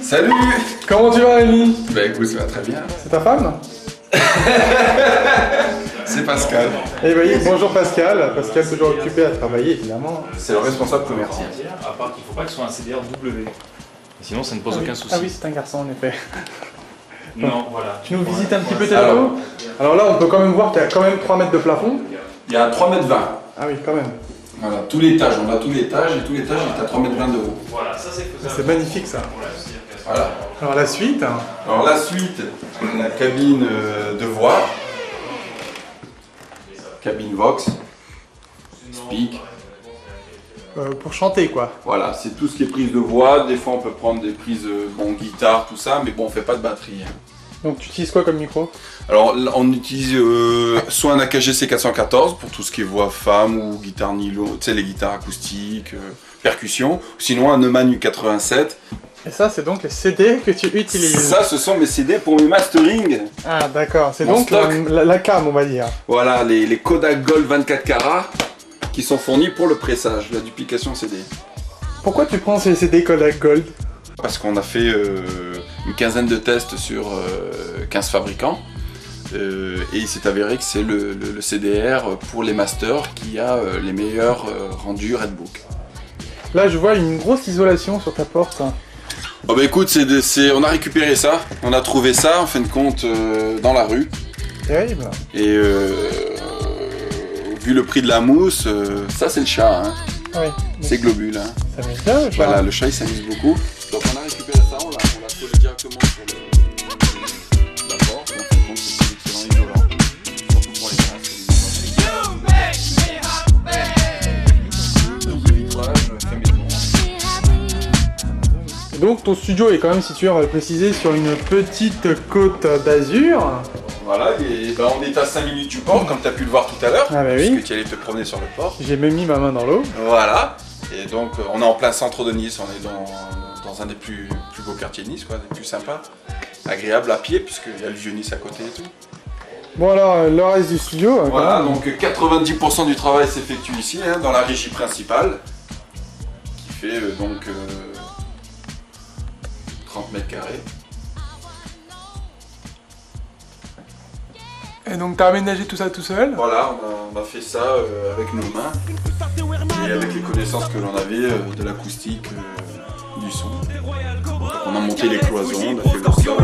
Salut. Comment tu vas, Rémi? Bah écoute, ça va très bien. C'est ta femme? C'est Pascal. Eh oui, bonjour Pascal. Pascal toujours occupé à travailler, évidemment. C'est le responsable commercial. À part qu'il ne faut pas que ce soit un CDR W. Sinon, ça ne pose aucun souci. Ah oui, c'est un garçon, en effet. Non, voilà. Tu nous visites un petit peu tes locaux? Alors là, on peut quand même voir qu'il y a quand même 3 mètres de plafond. Il y a 3,20 m. Ah oui, quand même. Voilà, tout l'étage, on a tout l'étage et tout l'étage est à 3,20 m de haut. Voilà, ça c'est faisable. C'est magnifique ça. Voilà. Alors la suite. Alors la suite, la cabine de voix, cabine Vox, speak. Pour chanter quoi. Voilà, c'est tout ce qui est prise de voix. Des fois on peut prendre des prises, guitare, tout ça, mais bon, on fait pas de batterie. Donc tu utilises quoi comme micro? Alors on utilise soit un AKG C414 pour tout ce qui est voix femme ou guitare nylon, tu sais les guitares acoustiques, percussion, sinon un Neumann U87. Et ça c'est donc les CD que tu utilises? Ça ce sont mes CD pour mes mastering. Ah d'accord, c'est Mon donc stock. la cam on va dire. Voilà, les Kodak Gold 24 carats qui sont fournis pour le pressage, la duplication CD. Pourquoi tu prends ces CD Kodak Gold? Parce qu'on a fait une quinzaine de tests sur 15 fabricants et il s'est avéré que c'est le CDR pour les masters qui a les meilleurs rendus Redbook. Là je vois une grosse isolation sur ta porte. Oh bah écoute, on a récupéré ça, on a trouvé ça en fin de compte dans la rue. Terrible. Et vu le prix de la mousse, ça c'est le chat, hein. Oui. C'est Globule. Hein. Ça met bien le chat. Voilà, le chat il s'amuse beaucoup. Donc on a récupéré ça, on l'a collé directement sur la porte. Et en fin de compte, c'est un excellent isolant. Surtout pour les casques. Le vitrage fait maison. Donc ton studio est quand même situé, on va le préciser, sur une petite côte d'Azur. Voilà, et ben on est à 5 minutes du port, comme tu as pu le voir tout à l'heure. Ah bah oui. Puisque tu allais te promener sur le port. J'ai même mis ma main dans l'eau. Voilà. Et donc on est en plein centre de Nice, on est dans un des plus beaux quartiers de Nice, quoi, des plus sympas. Agréable à pied, puisqu'il y a le vieux Nice à côté et tout. Bon alors, le reste du studio. Voilà, quand même. donc 90% du travail s'effectue ici, hein, dans la régie principale, qui fait 30 mètres carrés. Et donc t'as aménagé tout ça tout seul? Voilà, on a fait ça avec nos mains et avec les connaissances que l'on avait de l'acoustique, du son. Donc, on a monté les cloisons, on a fait le sol.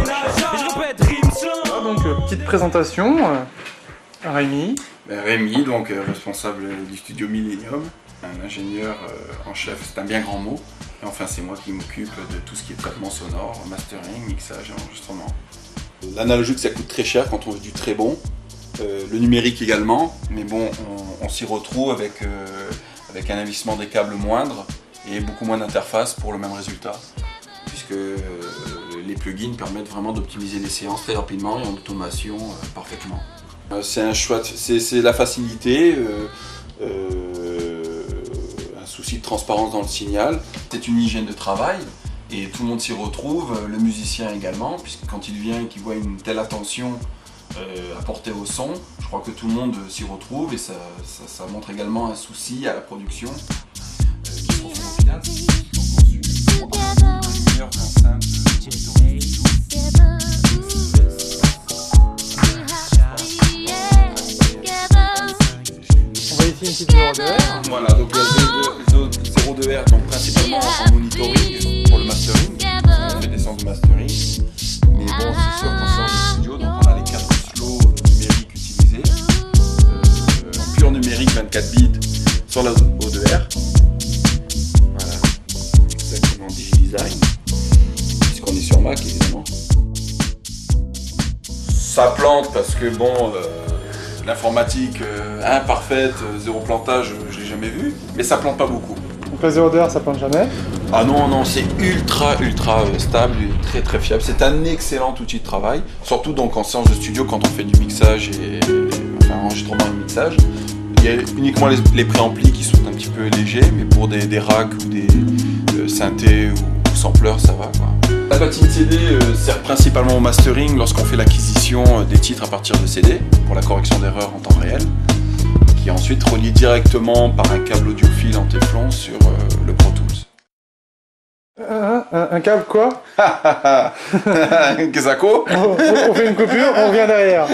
Ah, donc petite présentation. Rémi. Ben, Rémi, donc responsable du studio Millennium, un ingénieur en chef, c'est un bien grand mot. Et enfin c'est moi qui m'occupe de tout ce qui est traitement sonore, mastering, mixage et enregistrement. L'analogique ça coûte très cher quand on veut du très bon, le numérique également, mais bon on s'y retrouve avec un investissement des câbles moindre et beaucoup moins d'interface pour le même résultat, puisque les plugins permettent vraiment d'optimiser les séances très rapidement et en automation parfaitement. C'est un choix, c'est la facilité, un souci de transparence dans le signal, c'est une hygiène de travail. Et tout le monde s'y retrouve, le musicien également, puisque quand il vient et qu'il voit une telle attention apportée au son, je crois que tout le monde s'y retrouve et ça montre également un souci à la production qui se retrouve au final. Donc ensuite, les meilleures enceintes On va ici une petite 0,2R. Voilà, donc il y a 0,2R, donc principalement en monitoring pour le mastering, on fait des séances de mastering, mais bon c'est sûr qu'on sort du studio, donc on a les 4 slows numériques utilisés, en pur numérique 24 bits sur la O2R, voilà, exactement DigiDesign, puisqu'on est sur Mac évidemment. Ça plante parce que bon, l'informatique imparfaite, zéro plantage, je l'ai jamais vu, mais ça plante pas beaucoup. Donc la 0,2R ça plante jamais. Ah non, c'est ultra stable, très très fiable. C'est un excellent outil de travail, surtout donc en séance de studio quand on fait du mixage enfin enregistrement et mixage. Il y a uniquement les préamplis qui sont un petit peu légers, mais pour des racks ou des synthés ou sampleurs, ça va quoi. La platine CD sert principalement au mastering lorsqu'on fait l'acquisition des titres à partir de CD pour la correction d'erreurs en temps réel, qui est ensuite relié directement par un câble audiophile en téflon sur le Pro Tools. Un câble quoi? Kesako. On fait une coupure, on revient derrière.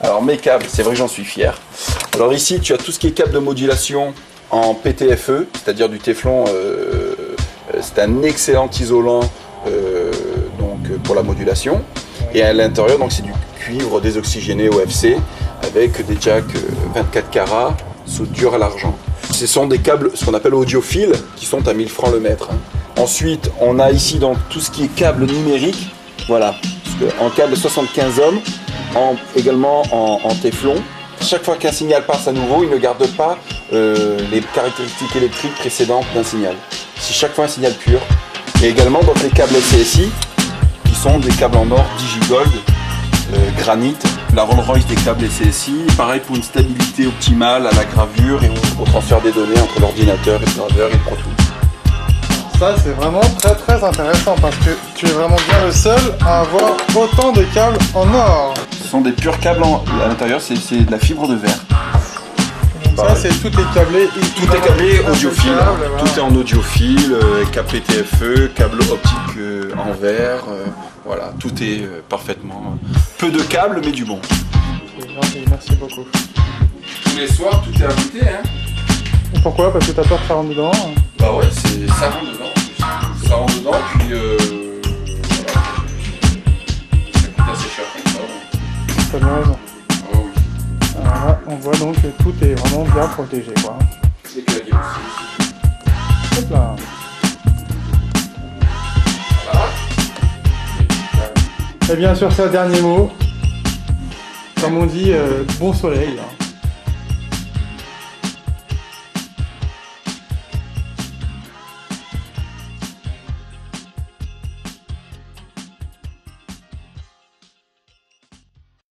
Alors mes câbles, c'est vrai que j'en suis fier. Alors ici, tu as tout ce qui est câble de modulation en PTFE, c'est-à-dire du téflon. C'est un excellent isolant donc, pour la modulation. Et à l'intérieur, donc c'est du cuivre désoxygéné OFC avec des jacks 24 carats, soudure à l'argent. Ce sont des câbles, ce qu'on appelle audiophiles, qui sont à 1000 francs le mètre. Ensuite, on a ici donc tout ce qui est câble numérique, voilà, en câble 75 ohms, également en téflon. Chaque fois qu'un signal passe à nouveau, il ne garde pas les caractéristiques électriques précédentes d'un signal. C'est chaque fois un signal pur. Et également donc les câbles CSI, qui sont des câbles en or Digigold, granit, la Rolls-Royce des câbles CSI, pareil pour une stabilité optimale à la gravure et au transfert des données entre l'ordinateur et le graveur et le Pro Tools. Ça c'est vraiment très très intéressant parce que tu es vraiment bien le seul à avoir autant de câbles en or. Ce sont des purs câbles à l'intérieur, c'est de la fibre de verre. Donc ça c'est tout est câblé. Tout est câblé audiophile, voilà. Tout est en audiophile, câble PTFE, câble optique en verre, voilà, tout est parfaitement. Peu de câbles mais du bon. C'est gentil, merci beaucoup. Tous les soirs tout est ajouté, hein. Et pourquoi? Parce que t'as peur que ça rentre dedans? Bah ouais, ça rentre dedans. Ça rentre dedans, puis voilà. Ça coûte assez cher comme ça. Ouais. T'as bien raison. Oh oui. Alors là, on voit donc que tout est vraiment bien protégé, quoi. Les claviers aussi. Hop là. Voilà. Et bien sur ça, dernier mot. Comme on dit, bon soleil. Là.